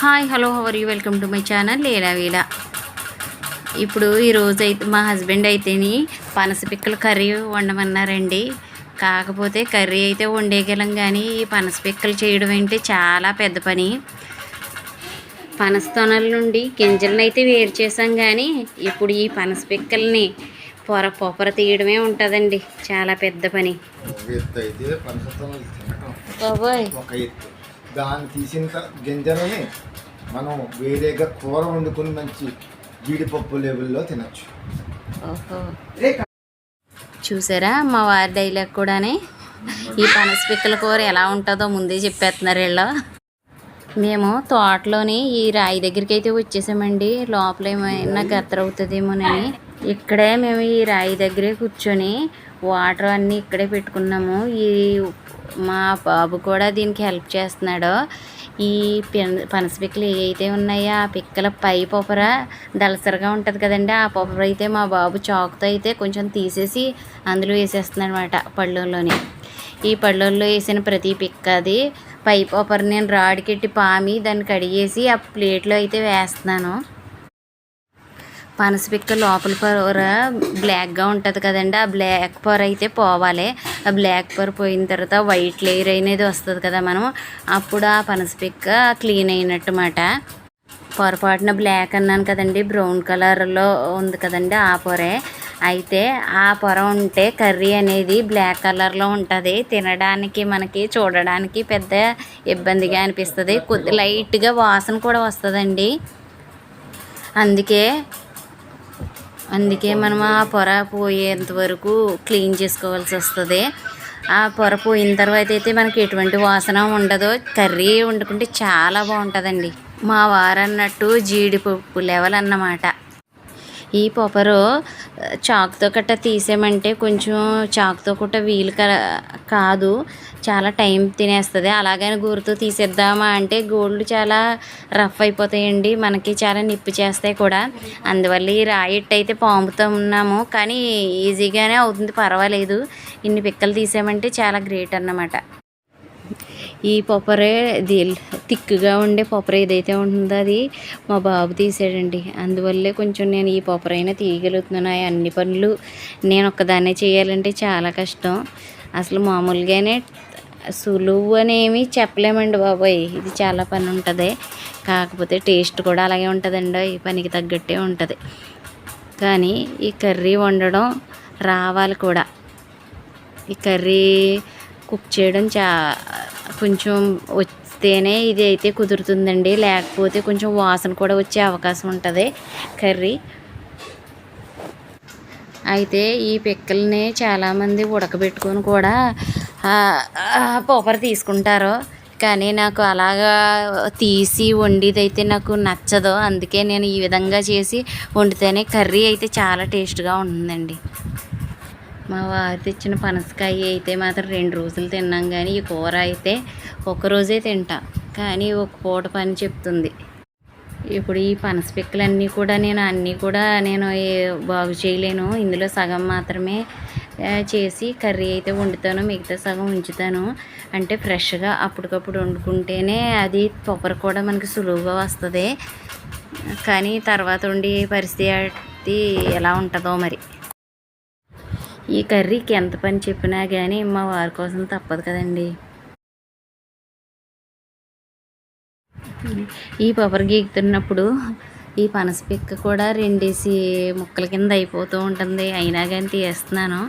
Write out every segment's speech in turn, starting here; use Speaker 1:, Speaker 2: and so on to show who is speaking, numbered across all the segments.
Speaker 1: Hi hello how are you welcome to my channel Leela Veela. ఇప్పుడు ఈరోజు అయితే మా హస్బెండ్ అయితేని పనస పిక్కల కర్రీ వండమన్నారండి. కాకపోతే కర్రీ అయితే వండేయగలం, కానీ ఈ పనస పిక్కలు చేయడం అంటే చాలా పెద్ద పని. పనస తొనల నుండి గింజలను అయితే వేరు చేసాం, కానీ ఇప్పుడు ఈ పనస పిక్కల్ని పొర తీయడమే ఉంటుందండి, చాలా పెద్ద పని.
Speaker 2: దాన్ని తీసిన గింజలని మనం వేరేగా కూర వండుకుని మంచి జీడిపప్పు లెవెల్లో తినచ్చు.
Speaker 1: చూసారా మా వారి డైలాగ్ కూడానే, ఈ పనస పిక్కల కూర ఎలా ఉంటుందో ముందే చెప్పేస్తున్నారు వీళ్ళు. మేము తోటలోని ఈ రాయి దగ్గరికి అయితే వచ్చేసామండి. లోపల ఏమైనా గత్తరవుతుందేమోనని ఇక్కడే మేము ఈ రాయి దగ్గరే కూర్చొని వాటర్ అన్నీ ఇక్కడే పెట్టుకున్నాము. ఈ మా బాబు కూడా దీనికి హెల్ప్ చేస్తున్నాడు. ఈ పనస పిక్కలు ఏవైతే ఉన్నాయో ఆ పిక్కల పై పొపర దళసరిగా ఉంటుంది కదండి, ఆ పొపర అయితే మా బాబు చాకుతో అయితే కొంచెం తీసేసి అందులో వేసేస్తున్నాడు అనమాట పళ్ళల్లోని. ఈ పళ్ళల్లో వేసిన ప్రతి పిక్కది పై పొపర నేను రాడికెట్టి పామి దాన్ని కడిగేసి ఆ ప్లేట్లో అయితే వేస్తున్నాను. పనస పిక్క లోపల పొర బ్లాక్గా ఉంటుంది కదండి, ఆ బ్లాక్ పొర అయితే పోవాలి. ఆ బ్లాక్ పొర పోయిన తర్వాత వైట్ లేయర్ అనేది వస్తుంది కదా, మనం అప్పుడు ఆ పనస పిక్క క్లీన్ అయినట్టు మాట. పొరపాటున బ్లాక్ అన్నాను కదండి, బ్రౌన్ కలర్లో ఉంది కదండి ఆ పొరే. అయితే ఆ పొర ఉంటే కర్రీ అనేది బ్లాక్ కలర్లో ఉంటుంది. తినడానికి మనకి చూడడానికి పెద్ద ఇబ్బందిగా అనిపిస్తుంది, కొద్ది లైట్గా వాసన కూడా వస్తుందండి. అందుకే మనం ఆ పొర పోయేంత వరకు క్లీన్ చేసుకోవాల్సి వస్తుంది. ఆ పొర పోయిన తర్వాత అయితే మనకి ఎటువంటి వాసన ఉండదు. కర్రీ వండుకుంటే చాలా బాగుంటుందండి. మా వారన్నట్టు జీడిపప్పు లెవెల్ అన్నమాట. ఈ పొపరు చాకుతో కట్ట తీసామంటే కొంచెం చాకుతో కట్ట వీలు కాదు, చాలా టైం తినేస్తుంది. అలాగని గోరుతో తీసేద్దామా అంటే గోళ్ళు చాలా రఫ్ అయిపోతాయండి, మనకి చాలా నిప్పు చేస్తాయి కూడా. అందువల్ల ఈ రాయిట్ అయితే పాముతో ఉన్నాము, కానీ ఈజీగానే అవుతుంది, పర్వాలేదు. ఇన్ని పిక్కలు తీసామంటే చాలా గ్రేట్ అన్నమాట. ఈ పొపరే తిక్కుగా ఉండే పొపర ఏదైతే ఉంటుందో అది మా బాబు తీసాడండి. అందువల్లే కొంచెం నేను ఈ పొపరైనా తీయగలుగుతున్నాను. అన్ని పనులు నేను ఒక్కదాన్నే చేయాలంటే చాలా కష్టం. అసలు మామూలుగానే సులువు అనేమి చెప్పలేమండి బాబాయ్, ఇది చాలా పని ఉంటుంది. కాకపోతే టేస్ట్ కూడా అలాగే ఉంటుందండి, ఈ పనికి తగ్గట్టే ఉంటుంది. కానీ ఈ కర్రీ వండడం రావాలి కూడా. ఈ కర్రీ కుక్ చేయడం కొంచెం వస్తేనే ఇది అయితే కుదురుతుందండి, లేకపోతే కొంచెం వాసన కూడా వచ్చే అవకాశం ఉంటుంది కర్రీ. అయితే ఈ పిక్కల్ని చాలామంది ఉడకబెట్టుకొని కూడా పొపర తీసుకుంటారు, కానీ నాకు అలాగా తీసి వండిదైతే నాకు నచ్చదు. అందుకే నేను ఈ విధంగా చేసి వండితేనే కర్రీ అయితే చాలా టేస్ట్గా ఉంటుందండి. మా వారు తెచ్చిన పనసకాయ అయితే మాత్రం 2 రోజులు తిన్నాం, కానీ ఈ కూర అయితే ఒక్కరోజే తింటా, కానీ ఒక పూట పని చెప్తుంది. ఇప్పుడు ఈ పనస పిక్కలన్నీ కూడా నేను బాగు చేయలేను. ఇందులో సగం మాత్రమే చేసి కర్రీ అయితే వండుతాను, మిగతా సగం ఉంచుతాను. అంటే ఫ్రెష్గా అప్పటికప్పుడు వండుకుంటేనే అది పొపర కూడా మనకి సులువుగా వస్తుంది. కానీ తర్వాత వండే పరిస్థితి ఎలా ఉంటుందో మరి. ఈ కర్రీకి ఎంత పని చెప్పినా కానీ మా వారి కోసం తప్పదు కదండి. ఈ పొపర గీకుతున్నప్పుడు ఈ పనస పిక్క కూడా 2 ముక్కల కింద అయిపోతూ ఉంటుంది, అయినా కానీ తీస్తున్నాను.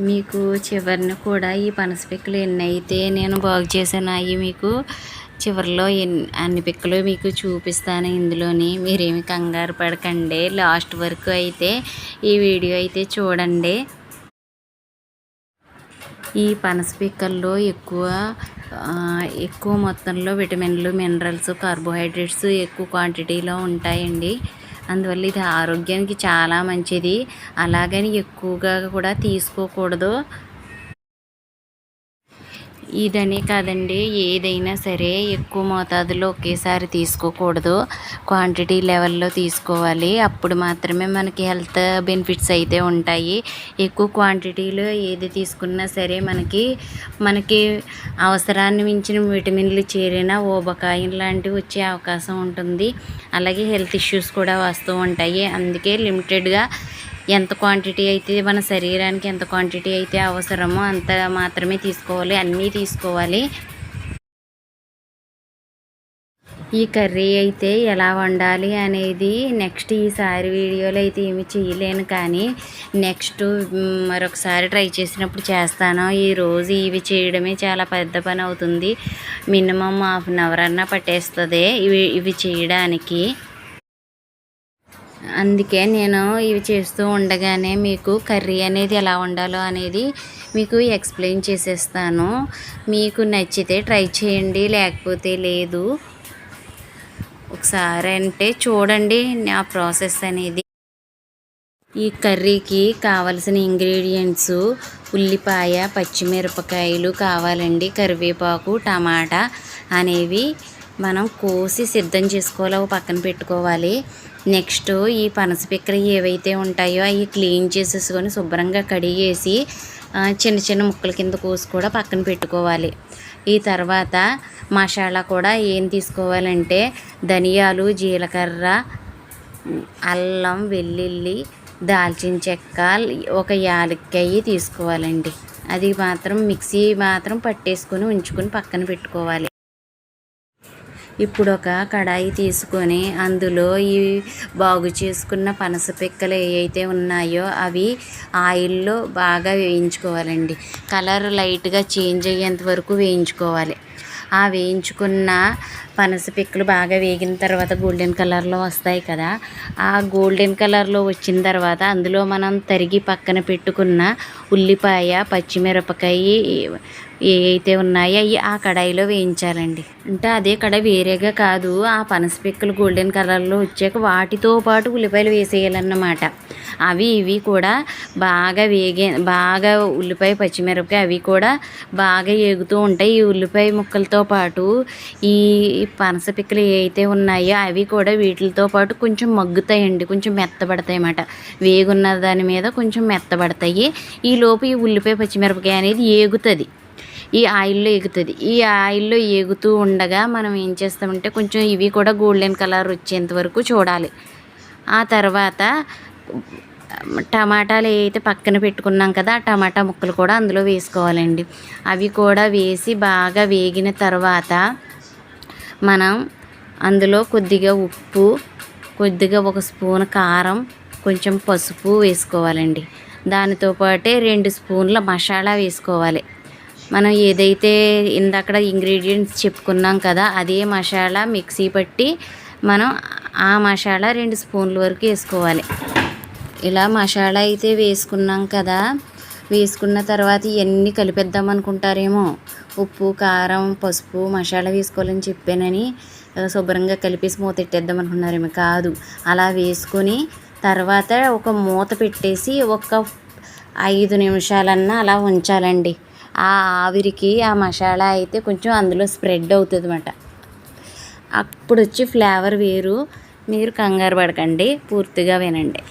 Speaker 1: మీకు చివరిని కూడా ఈ పనస పిక్కలు ఎన్ని అయితే నేను బాగు చేశాను అవి మీకు చివరిలో అన్ని పిక్కలు మీకు చూపిస్తాను ఇందులోని. మీరేమి కంగారు పడకండి, లాస్ట్ వరకు అయితే ఈ వీడియో అయితే చూడండి. ఈ పనస పిక్కల్లో ఎక్కువ మొత్తంలో విటమిన్లు, మినరల్స్, కార్బోహైడ్రేట్స్ ఎక్కువ క్వాంటిటీలో ఉంటాయండి. అందువల్ల ఇది ఆరోగ్యానికి చాలా మంచిది. అలాగని ఎక్కువగా కూడా తీసుకోకూడదు. ఇదనే కాదండి, ఏదైనా సరే ఎక్కువ మోతాదులో ఒకేసారి తీసుకోకూడదు. క్వాంటిటీ లెవెల్లో తీసుకోవాలి. అప్పుడు మాత్రమే మనకి హెల్త్ బెనిఫిట్స్ అయితే ఉంటాయి. ఎక్కువ క్వాంటిటీలో ఏది తీసుకున్నా సరే మనకి అవసరాన్ని మించిన విటమిన్లు చేరిన ఊబకాయం లాంటివి వచ్చే అవకాశం ఉంటుంది. అలాగే హెల్త్ ఇష్యూస్ కూడా వస్తూ ఉంటాయి. అందుకే లిమిటెడ్గా ఎంత క్వాంటిటీ అయితే మన శరీరానికి ఎంత క్వాంటిటీ అయితే అవసరమో అంత మాత్రమే తీసుకోవాలి. అన్నీ తీసుకోవాలి. ఈ కర్రీ అయితే ఎలా వండాలి అనేది నెక్స్ట్ ఈసారి వీడియోలో అయితే ఏమి చేయలేను, కానీ నెక్స్ట్ మరొకసారి ట్రై చేసినప్పుడు చేస్తాను. ఈరోజు ఇవి చేయడమే చాలా పెద్ద పని అవుతుంది. మినిమం ½ an hour అన్నా పట్టేస్తుంది ఇవి చేయడానికి. అందుకే నేను ఇవి చేస్తూ ఉండగానే మీకు కర్రీ అనేది ఎలా వండాలో అనేది మీకు ఎక్స్ప్లెయిన్ చేసేస్తాను. మీకు నచ్చితే ట్రై చేయండి, లేకపోతే లేదు. ఒకసారి అంటే చూడండి నా ప్రాసెస్ అనేది. ఈ కర్రీకి కావలసిన ఇంగ్రీడియంట్స్ ఉల్లిపాయ, పచ్చిమిరపకాయలు కావాలండి, కరివేపాకు, టమాటా అనేవి మనం కోసి సిద్ధం చేసుకోవాలి, పక్కన పెట్టుకోవాలి. నెక్స్ట్ ఈ పనస పిక్కలు ఏవైతే ఉంటాయో అవి క్లీన్ చేసేసుకొని శుభ్రంగా కడిగేసి చిన్న చిన్న ముక్కల కింద కోసి కూడా పక్కన పెట్టుకోవాలి. ఈ తర్వాత మసాలా కూడా ఏం తీసుకోవాలంటే ధనియాలు, జీలకర్ర, అల్లం, వెల్లుల్లి, దాల్చిన చెక్క, ఒక యాలక్కాయ తీసుకోవాలండి. అది మాత్రం మిక్సీ మాత్రం పట్టేసుకొని ఉంచుకొని పక్కన పెట్టుకోవాలి. ఇప్పుడు ఒక కడాయి తీసుకొని అందులో ఈ బాగు చేసుకున్న పనస పిక్కలు ఏవైతే ఉన్నాయో అవి ఆయిల్లో బాగా వేయించుకోవాలండి. కలర్ లైట్గా చేంజ్ అయ్యేంత వరకు వేయించుకోవాలి. ఆ వేయించుకున్న పనస పిక్కలు బాగా వేగిన తర్వాత గోల్డెన్ కలర్లో వస్తాయి కదా, ఆ గోల్డెన్ కలర్లో వచ్చిన తర్వాత అందులో మనం తరిగి పక్కన పెట్టుకున్న ఉల్లిపాయ, పచ్చిమిరపకాయ ఏవైతే ఉన్నాయో అవి ఆ కడాయిలో వేయించాలండి. అంటే అదే కడాయి వేరేగా కాదు, ఆ పనస పిక్కలు గోల్డెన్ కలర్లో వచ్చాక వాటితో పాటు ఉల్లిపాయలు వేసేయాలన్నమాట. ఇవి కూడా బాగా ఉల్లిపాయ, పచ్చిమిరపకాయ అవి కూడా బాగా వేగుతూ ఉంటాయి. ఈ ఉల్లిపాయ ముక్కలతో పాటు ఈ పనస పిక్కలు ఏవైతే ఉన్నాయో అవి కూడా వీటితో పాటు కొంచెం మగ్గుతాయండి, కొంచెం మెత్తబడతాయి అన్నమాట. వేగున్న దాని మీద కొంచెం మెత్తబడతాయి. ఈలోపు ఈ ఉల్లిపాయ, పచ్చిమిరపకాయ అనేది ఏగుతుంది, ఈ ఆయిల్లో ఎగుతుంది. ఈ ఆయిల్లో ఎగుతూ ఉండగా మనం ఏం చేస్తామంటే కొంచెం ఇవి కూడా గోల్డెన్ కలర్ వచ్చేంత వరకు చూడాలి. ఆ తర్వాత టమాటాలు ఏవైతే పక్కన పెట్టుకున్నాం కదా ఆ టమాటా ముక్కలు కూడా అందులో వేసుకోవాలండి. అవి కూడా వేసి బాగా వేగిన తర్వాత మనం అందులో కొద్దిగా ఉప్పు, కొద్దిగా 1 స్పూన్ కారం, కొంచెం పసుపు వేసుకోవాలండి. దానితో పాటే 2 స్పూన్ల మసాలా వేసుకోవాలి. మనం ఏదైతే ఇందాక ఇంగ్రీడియంట్స్ చెప్పుకున్నాం కదా అదే మసాలా మిక్సీ పట్టి మనం ఆ మసాలా 2 స్పూన్ల వరకు వేసుకోవాలి. ఇలా మసాలా అయితే వేసుకున్నాం కదా, వేసుకున్న తర్వాత ఇవన్నీ కలిపేద్దాం అనుకుంటారేమో. ఉప్పు, కారం, పసుపు, మసాలా వేసుకోవాలని చెప్పానని శుభ్రంగా కలిపేసి మూత పెట్టేద్దాం అనుకున్నారేమో. కాదు, అలా వేసుకొని తర్వాత ఒక మూత పెట్టేసి ఒక 5 నిమిషాలన్నా అలా ఉంచాలండి. ఆ ఆవిరికి ఆ మసాలా అయితే కొంచెం అందులో స్ప్రెడ్ అవుతుంది అన్నమాట. అప్పుడు వచ్చి ఫ్లేవర్ వేరు. మీరు కంగారు పడకండి, పూర్తిగా వినండి.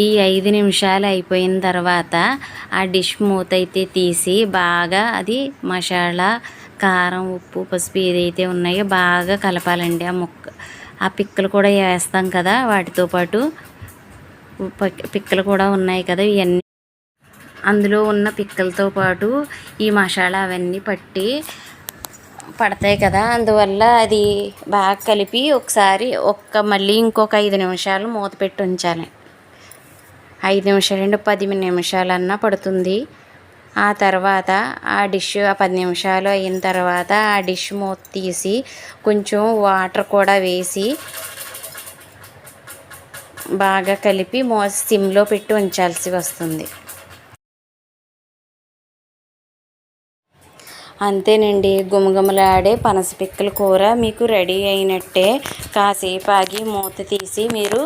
Speaker 1: ఈ 5 నిమిషాలు అయిపోయిన తర్వాత ఆ డిష్ మూత అయితే తీసి బాగా అది మసాలా, కారం, ఉప్పు, పసుపు ఏదైతే ఉన్నాయో బాగా కలపాలండి. ఆ పిక్కలు కూడా వేస్తాం కదా, వాటితో పాటు పిక్కలు కూడా ఉన్నాయి కదా, ఇవన్నీ అందులో ఉన్న పిక్కలతో పాటు ఈ మసాలా అవన్నీ పడతాయి కదా, అందువల్ల అది బాగా కలిపి ఒకసారి మళ్ళీ ఇంకొక 5 నిమిషాలు మూత పెట్టి ఉంచాలి. 5 నిమిషాలు 10 నిమిషాలన్నా పడుతుంది. ఆ తర్వాత ఆ 10 నిమిషాలు అయిన తర్వాత ఆ డిష్ మూత తీసి కొంచెం వాటర్ కూడా వేసి బాగా కలిపి సిమ్లో పెట్టి ఉంచాల్సి వస్తుంది. అంతేనండి, గుమగుమలాడే పనస పిక్కల కూర మీకు రెడీ అయినట్టే. కాసేపు ఆగి మూత తీసి మీరు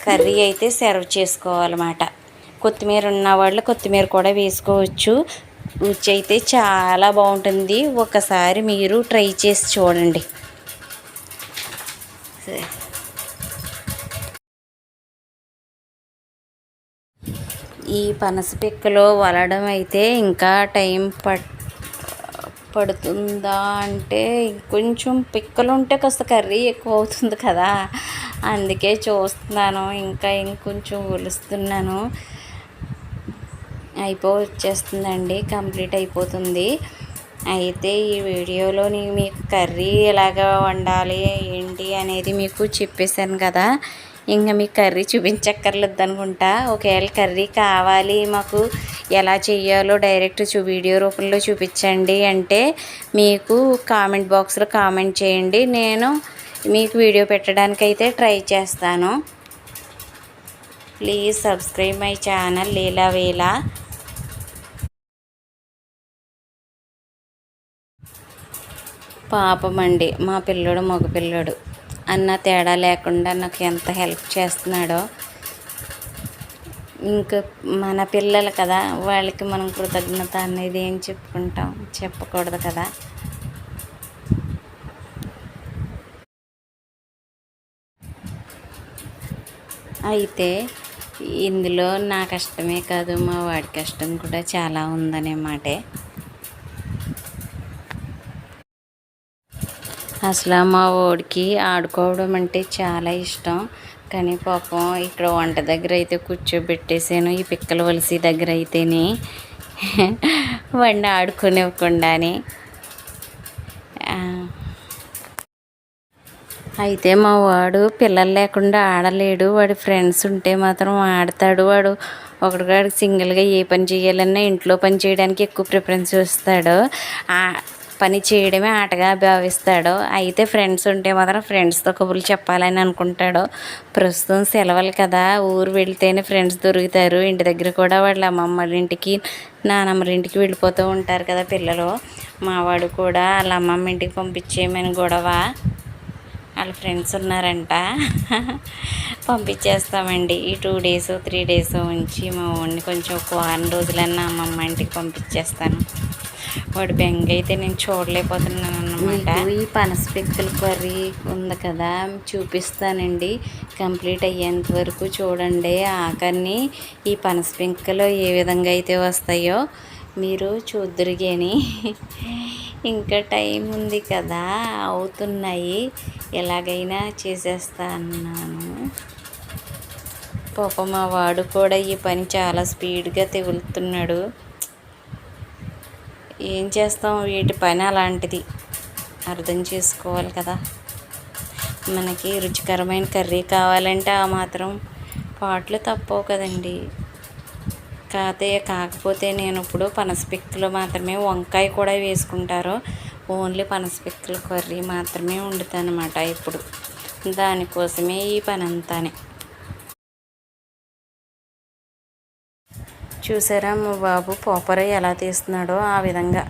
Speaker 1: కర్రీ అయితే సర్వ్ చేసుకోవాలన్నమాట. కొత్తిమీర ఉన్న వాళ్ళు కొత్తిమీర కూడా వేసుకోవచ్చు. రుచి అయితే చాలా బాగుంటుంది. ఒకసారి మీరు ట్రై చేసి చూడండి. సరే. ఈ పనస పిక్కలో వలడం అయితే ఇంకా టైం పడుతుందా అంటే, కొంచెం పిక్కలు ఉంటే కాస్త కర్రీ ఎక్కువ అవుతుంది కదా, అందుకే చూస్తున్నాను. ఇంకా ఇంకొంచెం ఒలుస్తున్నాను. వచ్చేస్తుందండి, కంప్లీట్ అయిపోతుంది. అయితే ఈ వీడియోలో నేను మీకు కర్రీ ఎలాగ వండాలి ఏంటి అనేది మీకు చెప్పేశాను కదా. ఇంకా మీకు కర్రీ చూపించక్కర్లేదు అనుకుంటా. ఒకవేళ కర్రీ కావాలి మాకు ఎలా చేయాలో డైరెక్ట్ వీడియో రూపంలో చూపించండి అంటే మీకు కామెంట్ బాక్స్లో కామెంట్ చేయండి. నేను మీకు వీడియో పెట్టడానికి అయితే ట్రై చేస్తాను. ప్లీజ్ సబ్స్క్రైబ్ మై ఛానల్ లీలా వేలా. పాపమండి మా పిల్లడు మగ పిల్లడు అన్న తేడా లేకుండా నాకు ఎంత హెల్ప్ చేస్తున్నాడో. ఇంకా మన పిల్లలు కదా, వాళ్ళకి మనం కృతజ్ఞత అనేది ఏం చెప్పుకుంటాం, చెప్పకూడదు కదా. అయితే ఇందులో నా కష్టమే కాదు, మా వాడి కష్టం కూడా చాలా ఉందనే మాటే. అసలు మా వాడికి ఆడుకోవడం అంటే చాలా ఇష్టం. కానీ పాపం ఇక్కడ వంట దగ్గర అయితే కూర్చోబెట్టేసాను. ఈ పిక్కల వలసి దగ్గర అయితేనే వాడిని ఆడుకోనివ్వకుండానే. అయితే మా వాడు పిల్లలు లేకుండా ఆడలేడు. వాడి ఫ్రెండ్స్ ఉంటే మాత్రం ఆడతాడు. వాడు ఒకటిగాడు సింగిల్గా ఏ పని చేయాలన్నా ఇంట్లో పని చేయడానికి ఎక్కువ ప్రిఫరెన్స్ ఇస్తాడు. పని చేయడమే ఆటగా భావిస్తాడు. అయితే ఫ్రెండ్స్ ఉంటే మాత్రం ఫ్రెండ్స్తో కబుర్లు చెప్పాలని అనుకుంటాడు. ప్రస్తుతం సెలవులు కదా, ఊరు వెళ్తేనే ఫ్రెండ్స్ దొరుకుతారు. ఇంటి దగ్గర కూడా వాళ్ళ అమ్మమ్మ ఇంటికి నానమ్మ ఇంటికి వెళ్ళిపోతూ ఉంటారు కదా పిల్లలు. మావాడు కూడా వాళ్ళ అమ్మమ్మ ఇంటికి పంపించేయమని గొడవ. వాళ్ళ ఫ్రెండ్స్ ఉన్నారంట, పంపించేస్తామండి. ఈ 2 days 3 days ఉంచి మా వాడిని కొంచెం ఒక వారం రోజులన్నా అమ్మమ్మ ఇంటికి పంపించేస్తాను. వాడి బెంగ అయితే నేను చూడలేకపోతున్నాను అన్నమాట. ఈ పనస పిక్కల కర్రీ ఉంది కదా, చూపిస్తానండి. కంప్లీట్ అయ్యేంత వరకు చూడండి. ఆఖరిని ఈ పనస పిక్కలు ఏ విధంగా అయితే వస్తాయో మీరు చూద్దరిగాని. ఇంకా టైం ఉంది కదా, అవుతున్నాయి, ఎలాగైనా చేసేస్తా అన్నాను. పాప మా వాడు కూడా ఈ పని చాలా స్పీడ్గా తెగులుతున్నాడు. ఏం చేస్తాం, వీటి పని అలాంటిది, అర్థం చేసుకోవాలి కదా. మనకి రుచికరమైన కర్రీ కావాలంటే ఆ మాత్రం పాటలు తప్పవు కదండి. కాకపోతే నేను ఇప్పుడు పనసపిక్కలు మాత్రమే, వంకాయ కూడా వేసుకుంటారు, ఓన్లీ పనసపిక్కల కర్రీ మాత్రమే వండుతాను అన్నమాట ఇప్పుడు. దానికోసమే ఈ పని అంతానే. చూసారా మా బాబు పోపర ఎలా తీస్తున్నాడో, ఆ విధంగా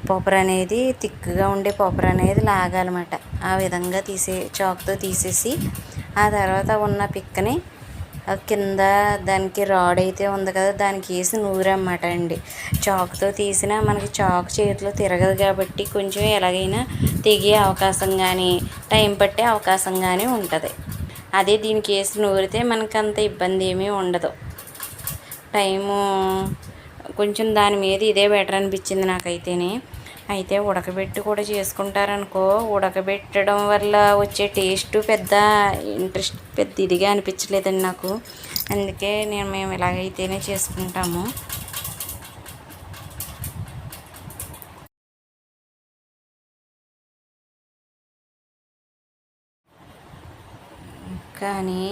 Speaker 1: పోపర అనేది తిక్కుగా ఉండే పోపర అనేది లాగాలన్నమాట. ఆ విధంగా చాకుతో తీసేసి ఆ తర్వాత ఉన్న పిక్కని కింద దానికి రాడ్ అయితే ఉంది కదా, దానికి వేసి నూరన్నమాట అండి. చాకుతో తీసినా మనకి చాకు చేతిలో తిరగదు కాబట్టి కొంచెం ఎలాగైనా తెగే అవకాశం కానీ టైం పట్టే అవకాశం కానీ ఉంటుంది. అదే దీనికి వేసి నూరితే మనకు అంత ఇబ్బంది ఏమీ ఉండదు. టైము కొంచెం దాని మీద ఇదే బెటర్ అనిపించింది నాకైతేనే. అయితే ఉడకబెట్టి కూడా చేసుకుంటారనుకో, ఉడకబెట్టడం వల్ల వచ్చే టేస్ట్ పెద్ద ఇదిగా అనిపించలేదండి నాకు. అందుకే మేము ఇలాగైతేనే చేసుకుంటాము. కానీ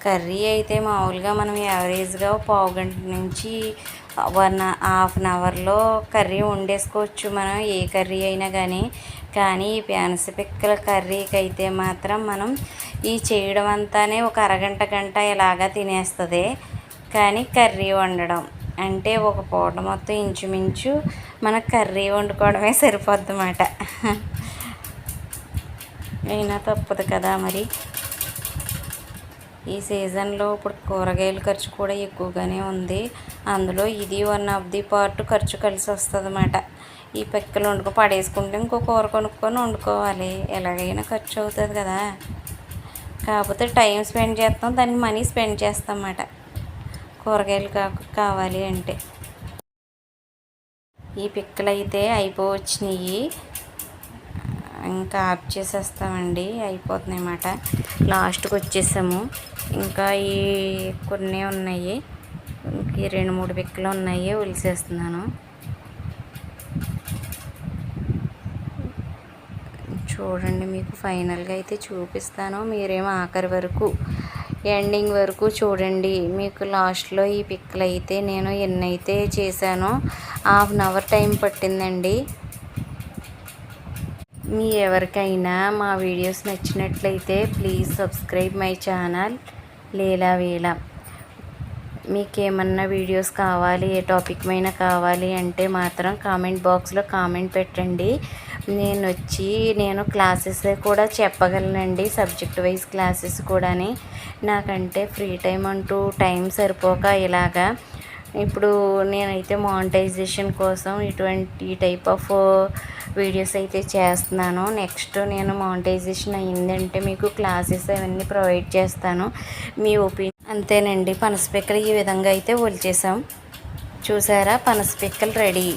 Speaker 1: కర్రీ అయితే మామూలుగా మనం యావరేజ్గా పావుగంట నుంచి 1.5 అవర్లో కర్రీ వండేసుకోవచ్చు మనం, ఏ కర్రీ అయినా కానీ ఈ పనస పిక్కల కర్రీకి అయితే మాత్రం మనం ఈ చేయడం అంతానే ఒక అరగంట గంట ఇలాగా తినేస్తుంది. కానీ కర్రీ వండడం అంటే ఒక పూట మొత్తం ఇంచుమించు మనకు కర్రీ వండుకోవడమే సరిపోద్ది అన్నమాట. అయినా తప్పదు కదా మరి. ఈ సీజన్లో ఇప్పుడు కూరగాయల ఖర్చు కూడా ఎక్కువగానే ఉంది. అందులో ఇది వన్ ఆఫ్ ది పార్ట్ ఖర్చు కలిసి వస్తుంది అన్నమాట. ఈ పిక్కలు పడేసుకుంటే ఇంకో కూర కొనుక్కొని వండుకోవాలి. ఎలాగైనా ఖర్చు అవుతుంది కదా. కాకపోతే టైం స్పెండ్ చేస్తాం, దానికి మనీ స్పెండ్ చేస్తాం అన్నమాట కూరగాయలు కావాలి అంటే. ఈ పిక్కలు అయితే అయిపోవచ్చినాయి, ఇంకా ఆఫ్ చేసేస్తామండి. అయిపోతున్నాయి అన్నమాట. లాస్ట్కి వచ్చేసాము. ఇంకా ఈ కొన్ని ఉన్నాయి, ఈ 2-3 పిక్కలు ఉన్నాయి, ఒలిసేస్తున్నాను. చూడండి, మీకు ఫైనల్గా అయితే చూపిస్తాను. మీరేమో ఆఖరి వరకు ఎండింగ్ వరకు చూడండి. మీకు లాస్ట్లో ఈ పిక్కలు అయితే నేను ఎన్నైతే చేశానో 1/2 అవర్ టైం పట్టిందండి. మీ ఎవరికైనా మా వీడియోస్ నచ్చినట్లయితే ప్లీజ్ సబ్స్క్రైబ్ మై ఛానల్ లీలా వేలా. మీకేమన్నా వీడియోస్ కావాలి, ఏ టాపిక్ పైన కావాలి అంటే మాత్రం కామెంట్ బాక్స్లో కామెంట్ పెట్టండి. నేను క్లాసెస్ కూడా చెప్పగలనండి, సబ్జెక్ట్ వైజ్ క్లాసెస్ కూడాని. నాకంటే ఫ్రీ టైం అంటూ టైం సరిపోక ఇలాగా ఇప్పుడు నేనైతే మానిటైజేషన్ కోసం ఈ టైప్ ఆఫ్ వీడియోస్ అయితే చేస్తున్నాను. నెక్స్ట్ నేను మానిటైజేషన్ అయ్యిందంటే మీకు క్లాసెస్ అవన్నీ ప్రొవైడ్ చేస్తాను. మీ ఒపీనియన్ అంతేనండి. పనస పిక్కలు ఈ విధంగా అయితే ఒలిచేసాం. చూసారా, పనస పిక్కలు రెడీ.